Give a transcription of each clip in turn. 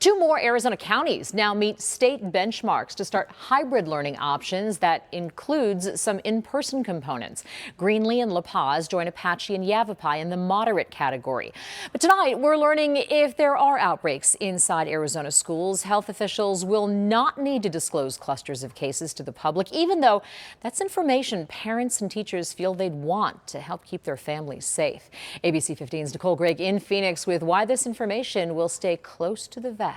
Two more Arizona counties now meet state benchmarks to start hybrid learning options that includes some in-person components. Greenlee and La Paz join Apache and Yavapai in the moderate category. But tonight, we're learning if there are outbreaks inside Arizona schools. Health officials will not need to disclose clusters of cases to the public, even though that's information parents and teachers feel they'd want to help keep their families safe. ABC 15's Nicole Gregg in Phoenix with why this information will stay close to the vest.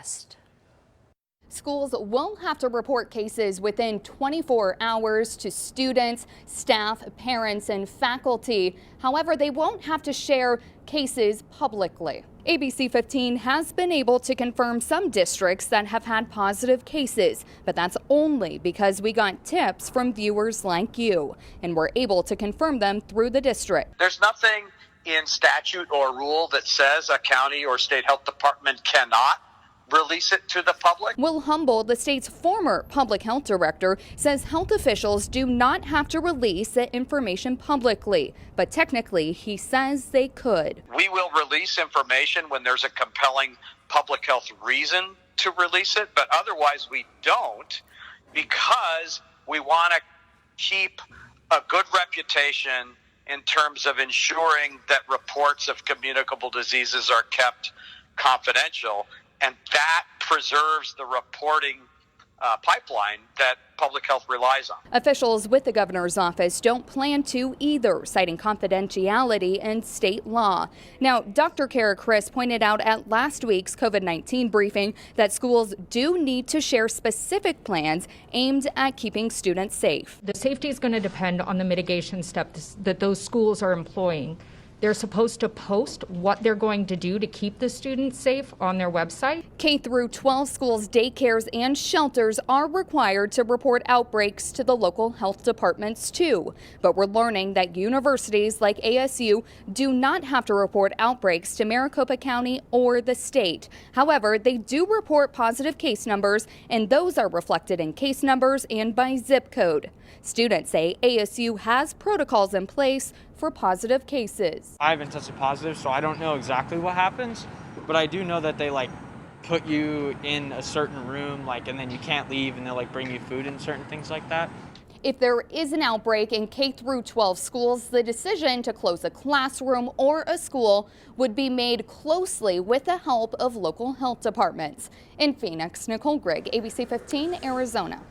Schools will have to report cases within 24 hours to students, staff, parents, and faculty. However, they won't have to share cases publicly. ABC 15 has been able to confirm some districts that have had positive cases, but that's only because we got tips from viewers like you, and we're able to confirm them through the district. There's nothing in statute or rule that says a county or state health department cannot release it to the public. Will Humble, the state's former public health director, says health officials do not have to release the information publicly, but technically he says they could. We will release information when there's a compelling public health reason to release it, but otherwise we don't, because we want to keep a good reputation in terms of ensuring that reports of communicable diseases are kept confidential. And that preserves the reporting pipeline that public health relies on. Officials with the governor's office don't plan to either, citing confidentiality and state law. Now, Dr. Kara Chris pointed out at last week's COVID-19 briefing that schools do need to share specific plans aimed at keeping students safe. The safety is going to depend on the mitigation steps that those schools are employing. They're supposed to post what they're going to do to keep the students safe on their website. K through 12 schools, daycares, and shelters are required to report outbreaks to the local health departments too. But we're learning that universities like ASU do not have to report outbreaks to Maricopa County or the state. However, they do report positive case numbers, and those are reflected in case numbers and by zip code. Students say ASU has protocols in place for positive cases. I haven't tested positive, so I don't know exactly what happens, but I do know that they put you in a certain room, and then you can't leave, and they'll bring you food and certain things like that. If there is an outbreak in K through 12 schools, the decision to close a classroom or a school would be made closely with the help of local health departments. In Phoenix, Nicole Gregg, ABC 15, Arizona.